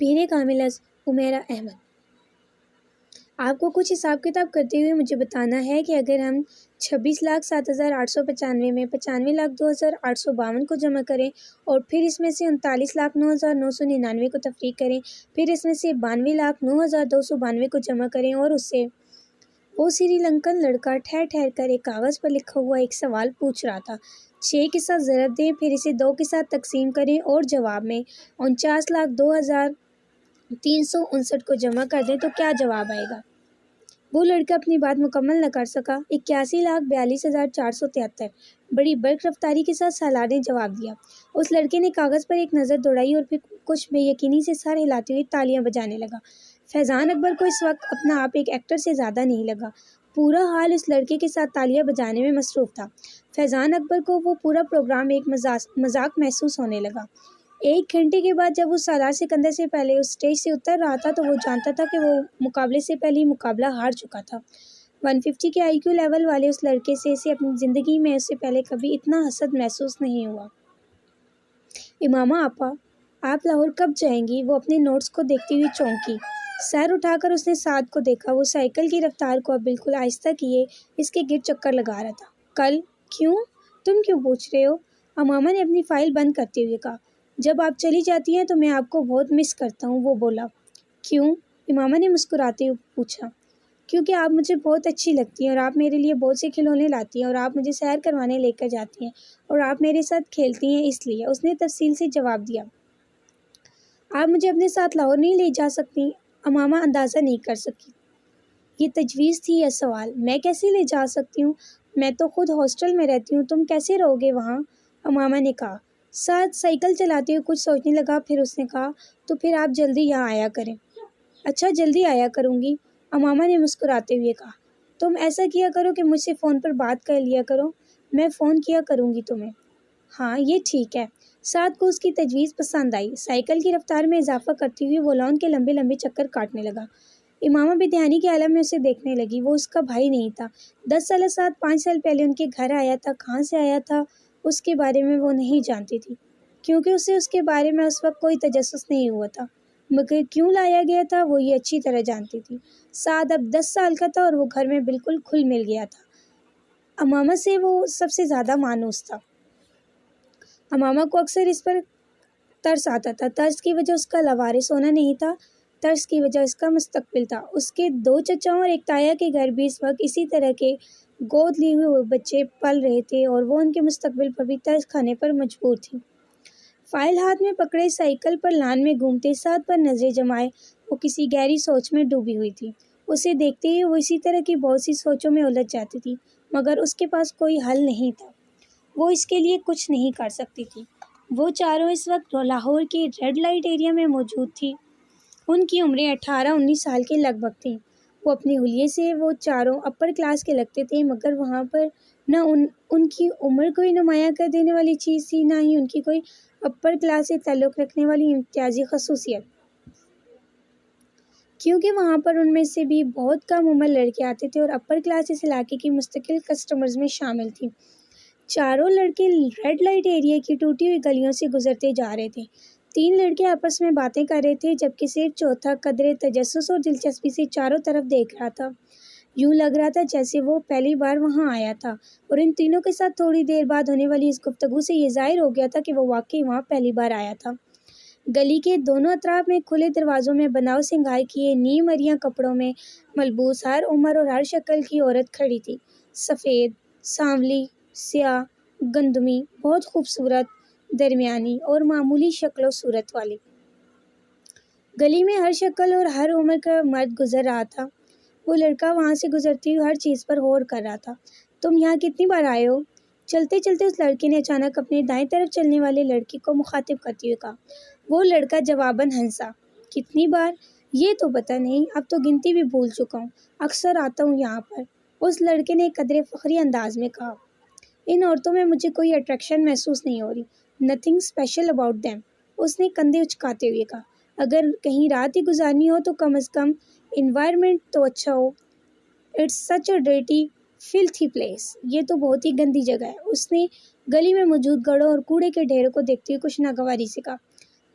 پیر کامل از عمیرہ احمد۔ آپ کو کچھ حساب کتاب کرتے ہوئے مجھے بتانا ہے کہ اگر ہم 26,07,895 میں 95,02,852 کو جمع کریں اور پھر اس میں سے 39,09,999 کو تفریق کریں، پھر اس میں سے 92,09,292 کو جمع کریں اور اس سے وہ سری لنکن لڑکا ٹھہر ٹھہر کر ایک کاغذ پر لکھا ہوا ایک سوال پوچھ رہا تھا، 6 کے ساتھ ضرب دیں، پھر اسے 2 کے ساتھ تقسیم کریں اور جواب میں 49,02,359 کو جمع کر دیں تو کیا جواب آئے گا؟ وہ لڑکا اپنی بات مکمل نہ کر سکا۔ 81,42,473 بڑی برق رفتاری کے ساتھ سالار نے جواب دیا۔ اس لڑکے نے کاغذ پر ایک نظر دوڑائی اور پھر کچھ بے یقینی سے سر ہلاتے ہوئے تالیاں بجانے لگا۔ فیضان اکبر کو اس وقت اپنا آپ ایک ایکٹر سے زیادہ نہیں لگا۔ پورا حال اس لڑکے کے ساتھ تالیاں بجانے میں مصروف تھا۔ فیضان اکبر کو وہ پورا پروگرام ایک مذاق محسوس ہونے لگا۔ 1 گھنٹے کے بعد جب وہ سالار سکندر سے پہلے اس اسٹیج سے اتر رہا تھا تو وہ جانتا تھا کہ وہ مقابلے سے پہلے ہی مقابلہ ہار چکا تھا۔ 150 کے IQ لیول والے اس لڑکے سے اسے اپنی زندگی میں اس سے پہلے کبھی اتنا حسد محسوس نہیں ہوا۔ امامہ آپا، آپ لاہور کب جائیں گی؟ وہ اپنے نوٹس کو دیکھتی ہوئی چونکی۔ سر اٹھا کر اس نے سعد کو دیکھا۔ وہ سائیکل کی رفتار کو اب بالکل آہستہ کیے اس کے گرد چکر لگا رہا تھا۔ کل؟ کیوں؟ تم کیوں پوچھ رہے ہو؟ امامہ نے اپنی فائل بند کرتے ہوئے کہا۔ جب آپ چلی جاتی ہیں تو میں آپ کو بہت مس کرتا ہوں، وہ بولا۔ کیوں؟ امامہ نے مسکراتے ہوئے پوچھا۔ کیونکہ آپ مجھے بہت اچھی لگتی ہیں اور آپ میرے لیے بہت سے کھلونے لاتی ہیں اور آپ مجھے سیر کروانے لے کر جاتی ہیں اور آپ میرے ساتھ کھیلتی ہیں، اس لیے، اس نے تفصیل سے جواب دیا۔ آپ مجھے اپنے ساتھ لاہور نہیں لے جا سکتی؟ امامہ اندازہ نہیں کر سکی۔ یہ تجویز تھی یا سوال؟ میں کیسے لے جا سکتی ہوں؟ میں تو خود ہاسٹل میں رہتی ہوں، تم کیسے رہو گے وہاں؟ امامہ نے کہا۔ سعد سائیکل چلاتے ہوئے کچھ سوچنے لگا، پھر اس نے کہا، تو پھر آپ جلدی یہاں آیا کریں۔ اچھا، جلدی آیا کروں گی، امامہ نے مسکراتے ہوئے کہا۔ تم ایسا کیا کرو کہ مجھ سے فون پر بات کر لیا کرو، میں فون کیا کروں گی تمہیں۔ ہاں، یہ ٹھیک ہے۔ سعد کو اس کی تجویز پسند آئی۔ سائیکل کی رفتار میں اضافہ کرتے ہوئے وہ لان کے لمبے لمبے چکر کاٹنے لگا۔ امامہ بے دھیانی کے عالم میں اسے دیکھنے لگی۔ وہ اس کا بھائی نہیں تھا۔ 10 سال سعد 5 سال پہلے ان کے گھر آیا تھا۔ کہاں سے آیا تھا اس کے بارے میں وہ نہیں جانتی تھی، کیونکہ اسے اس کے بارے میں اس وقت کوئی تجسس نہیں ہوا تھا، مگر کیوں لایا گیا تھا وہ یہ اچھی طرح جانتی تھی۔ سعد اب 10 سال کا تھا اور وہ گھر میں بالکل کھل مل گیا تھا۔ امامہ سے وہ سب سے زیادہ مانوس تھا۔ امامہ کو اکثر اس پر ترس آتا تھا۔ ترس کی وجہ اس کا لاوارث ہونا نہیں تھا، ترس کی وجہ اس کا مستقبل تھا۔ اس کے 2 چچاؤں اور ایک تایا کے گھر بھی اس وقت اسی طرح کے گود لیے ہوئے بچے پل رہے تھے اور وہ ان کے مستقبل پر بھی ترس کھانے پر مجبور تھی۔ فائل ہاتھ میں پکڑے سائیکل پر لان میں گھومتے سعد پر نظریں جمائے وہ کسی گہری سوچ میں ڈوبی ہوئی تھی۔ اسے دیکھتے ہی وہ اسی طرح کی بہت سی سوچوں میں الجھ جاتی تھی، مگر اس کے پاس کوئی حل نہیں تھا۔ وہ اس کے لیے کچھ نہیں کر سکتی تھی۔ وہ چاروں اس وقت لاہور کے ریڈ لائٹ ایریا میں موجود تھی۔ ان کی عمریں 18-19 سال کے لگ بھگ تھیں۔ وہ اپنے حلیے سے وہ چاروں اپر کلاس کے لگتے تھے، مگر وہاں پر نہ ان کی عمر کوئی نمایاں کر دینے والی چیز تھی، نہ ہی ان کی کوئی اپر کلاس سے تعلق رکھنے والی امتیازی خصوصیت، کیونکہ وہاں پر ان میں سے بھی بہت کم عمر لڑکے آتے تھے اور اپر کلاس اس علاقے کی مستقل کسٹمرز میں شامل تھی۔ چاروں لڑکے ریڈ لائٹ ایریا کی ٹوٹی ہوئی گلیوں سے گزرتے جا رہے تھے۔ 3 لڑکے آپس میں باتیں کر رہے تھے، جبکہ صرف چوتھا قدرے تجسس اور دلچسپی سے چاروں طرف دیکھ رہا تھا۔ یوں لگ رہا تھا جیسے وہ پہلی بار وہاں آیا تھا، اور ان تینوں کے ساتھ تھوڑی دیر بعد ہونے والی اس گفتگو سے یہ ظاہر ہو گیا تھا کہ وہ واقعی وہاں پہلی بار آیا تھا۔ گلی کے دونوں اطراف میں کھلے دروازوں میں بناؤ سنگھار کیے نیم عریاں کپڑوں میں ملبوس ہر عمر اور ہر شکل کی عورت کھڑی تھی۔ سفید، سانولی، سیاہ، گندمی، بہت خوبصورت، درمیانی اور معمولی شکل و صورت والی۔ گلی میں ہر شکل اور ہر عمر کا مرد گزر رہا تھا۔ وہ لڑکا وہاں سے گزرتی ہوئی ہر چیز پر غور کر رہا تھا۔ تم یہاں کتنی بار آئے ہو؟ چلتے چلتے اس لڑکے نے اچانک اپنے دائیں طرف چلنے والے لڑکے کو مخاطب کرتے ہوئے کہا۔ وہ لڑکا جواباً ہنسا۔ کتنی بار؟ یہ تو پتہ نہیں، اب تو گنتی بھی بھول چکا ہوں، اکثر آتا ہوں یہاں پر، اس لڑکے نے قدرے فخری انداز میں کہا۔ ان عورتوں میں مجھے کوئی اٹریکشن محسوس نہیں ہو رہی، نتھنگ اسپیشل اباؤٹ دیم، اس نے کندھے اچکاتے ہوئے کہا۔ اگر کہیں رات ہی گزارنی ہو تو کم از کم انوائرمنٹ تو اچھا ہو۔ It's such a dirty filthy place, یہ تو بہت ہی گندی جگہ ہے، اس نے گلی میں موجود گڑھوں اور کوڑے کے ڈھیروں کو دیکھتے ہوئے کچھ ناگواری سے کہا۔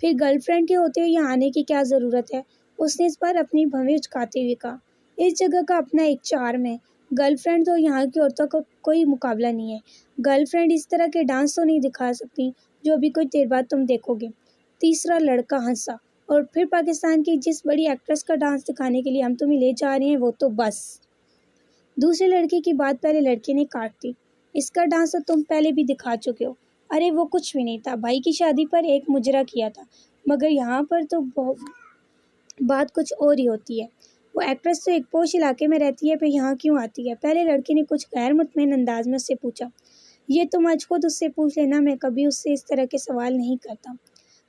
پھر گرل فرینڈ کے ہوتے ہوئے یہاں آنے کی کیا ضرورت ہے؟ اس نے اس بار اپنی بھویں اچکاتے ہوئے کہا۔ اس جگہ کا اپنا ایک چارم ہے۔ گرل فرینڈ تو یہاں کی عورتوں کا کوئی مقابلہ نہیں ہے۔ گرل فرینڈ اس طرح کے ڈانس تو نہیں دکھا سکتی جو ابھی کچھ دیر بعد تم دیکھو گے۔ تیسرا لڑکا ہنسا۔ اور پھر پاکستان کی جس بڑی ایکٹریس کا ڈانس دکھانے کے لیے ہم تمہیں لے جا رہے ہیں وہ تو بس۔ دوسرے لڑکے کی بات پہلے لڑکے نے کاٹ دی۔ اس کا ڈانس تو تم پہلے بھی دکھا چکے ہو۔ ارے وہ کچھ بھی نہیں تھا، بھائی کی شادی پر ایک مجرا کیا تھا، مگر یہاں پر تو بات کچھ اور ہی ہوتی ہے۔ وہ ایکٹریس تو ایک پوش علاقے میں رہتی ہے، پھر یہاں کیوں آتی ہے؟ پہلے لڑکے نے کچھ غیر مطمئن انداز میں اس سے پوچھا۔ یہ تم آج خود اس سے پوچھ لینا، میں کبھی اس سے اس طرح کے سوال نہیں کرتا۔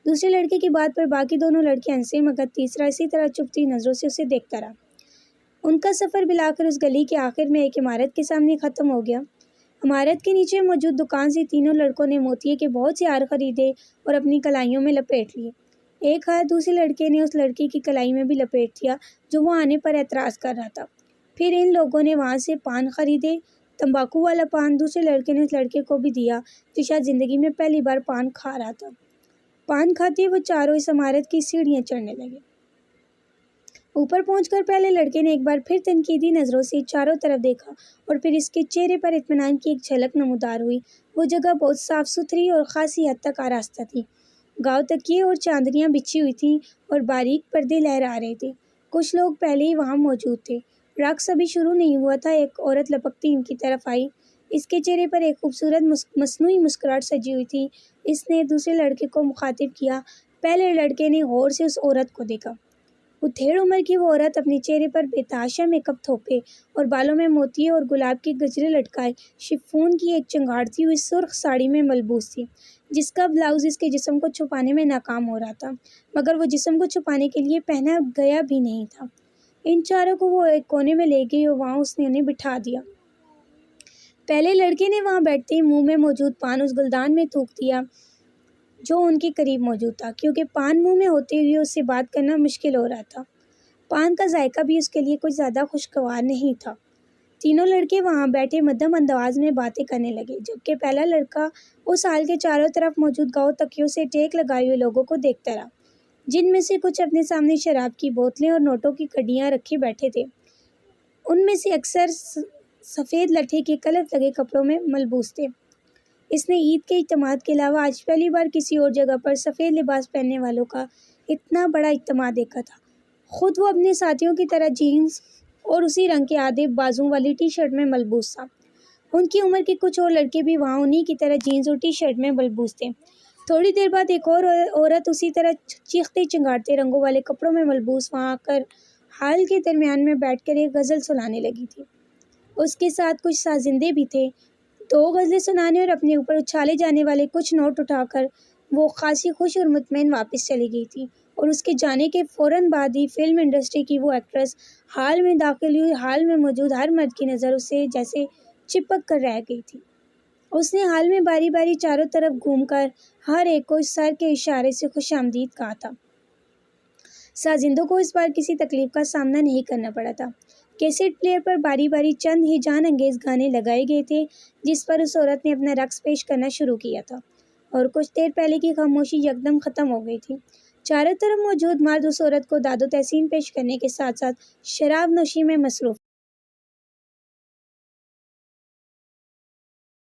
دوسرے لڑکے کی بات پر باقی دونوں لڑکے ہنسے، مگر تیسرا اسی طرح چپتی نظروں سے اسے دیکھتا رہا۔ ان کا سفر بالآخر اس گلی کے آخر میں ایک عمارت کے سامنے ختم ہو گیا۔ عمارت کے نیچے موجود دکان سے تینوں لڑکوں نے موتیے کے بہت سے ہار خریدے اور اپنی کلائیوں میں لپیٹ لیے۔ ایک ہار دوسرے لڑکے نے اس لڑکی کی کلائی میں بھی لپیٹ دیا جو وہ آنے پر اعتراض کر رہا تھا۔ پھر ان لوگوں نے وہاں سے پان خریدے، تمباکو والا پان۔ دوسرے لڑکے نے اس لڑکے کو بھی دیا جو شاید زندگی میں پہلی بار پان کھا رہا تھا۔ پان کھاتے وہ چاروں اس عمارت کی سیڑھیاں چڑھنے لگے۔ اوپر پہنچ کر پہلے لڑکے نے ایک بار پھر تنقیدی نظروں سے چاروں طرف دیکھا اور پھر اس کے چہرے پر اطمینان کی ایک جھلک نمودار ہوئی۔ وہ جگہ بہت صاف ستھری اور خاصی حد تک آراستہ تھی۔ گاؤ تکیے اور چادریاں بچھی ہوئی تھیں اور باریک پردے لہرا رہے تھے۔ کچھ لوگ پہلے ہی وہاں موجود تھے۔ رقص ابھی شروع نہیں ہوا تھا۔ ایک عورت لپکتی ان کی طرف آئی۔ اس کے چہرے پر ایک خوبصورت مصنوعی مسکراہٹ سجی ہوئی تھی۔ اس نے دوسرے لڑکے کو مخاطب کیا۔ پہلے لڑکے نے غور سے اس عورت کو دیکھا۔ ادھیڑ عمر کی وہ عورت اپنے چہرے پر بے تحاشا میک اپ تھوپے اور بالوں میں موتیے اور گلاب کے گجرے لٹکائے شفون کی ایک چنگاڑتی ہوئی سرخ ساڑی میں ملبوس تھی، جس کا بلاؤز اس کے جسم کو چھپانے میں ناکام ہو رہا تھا، مگر وہ جسم کو چھپانے کے لیے پہنا گیا بھی نہیں تھا۔ ان چاروں کو وہ ایک کونے میں لے گئی اور وہاں اس نے انہیں بٹھا دیا۔ پہلے لڑکے نے وہاں بیٹھتے ہی منہ میں موجود پان اس گلدان میں تھوک دیا جو ان کے قریب موجود تھا، کیونکہ پان منہ میں ہوتے ہوئے اس سے بات کرنا مشکل ہو رہا تھا۔ پان کا ذائقہ بھی اس کے لیے کچھ زیادہ خوشگوار نہیں تھا۔ تینوں لڑکے وہاں بیٹھے مدھم انداز میں باتیں کرنے لگے، جبکہ پہلا لڑکا اس ہال کے چاروں طرف موجود گاؤ تکیوں سے ٹیک لگائے ہوئے لوگوں کو دیکھتا رہا، جن میں سے کچھ اپنے سامنے شراب کی بوتلیں اور نوٹوں کی کڑیاں رکھے بیٹھے تھے۔ ان میں سے اکثر سفید لٹھے کے کلف لگے کپڑوں میں ملبوس تھے۔ اس نے عید کے اجتماع کے علاوہ آج پہلی بار کسی اور جگہ پر سفید لباس پہننے والوں کا اتنا بڑا اجتماع دیکھا تھا۔ خود وہ اپنے ساتھیوں کی طرح جینز اور اسی رنگ کے آدھے بازوں والی ٹی شرٹ میں ملبوس تھا۔ ان کی عمر کے کچھ اور لڑکے بھی وہاں انہی کی طرح جینز اور ٹی شرٹ میں ملبوس تھے۔ تھوڑی دیر بعد ایک اور عورت اسی طرح چیختے چنگاڑتے رنگوں والے کپڑوں میں ملبوس وہاں آ کر ہال کے درمیان میں بیٹھ کر ایک غزل سنانے لگی تھی۔ اس کے ساتھ کچھ سازندے بھی تھے۔ 2 غزلیں سنانے اور اپنے اوپر اچھالے جانے والے کچھ نوٹ اٹھا کر وہ خاصی خوش اور مطمئن واپس چلی گئی تھی، اور اس کے جانے کے فوراً بعد ہی فلم انڈسٹری کی وہ ایکٹریس ہال میں داخل ہوئی۔ ہال میں موجود ہر مرد کی نظر اسے جیسے چپک کر رہ گئی تھی۔ اس نے ہال میں باری باری چاروں طرف گھوم کر ہر ایک کو سر کے اشارے سے خوش آمدید کہا تھا۔ سازندوں کو اس بار کسی تکلیف کا سامنا نہیں کرنا پڑا تھا۔ کیسٹ پلیئر پر باری باری چند ہیجان انگیز گانے لگائے گئے تھے، جس پر اس عورت نے اپنا رقص پیش کرنا شروع کیا تھا، اور کچھ دیر پہلے کی خاموشی یکدم ختم ہو گئی تھی۔ چاروں طرف موجود مرد اس عورت کو داد و تحسین پیش کرنے کے ساتھ ساتھ شراب نوشی میں مصروف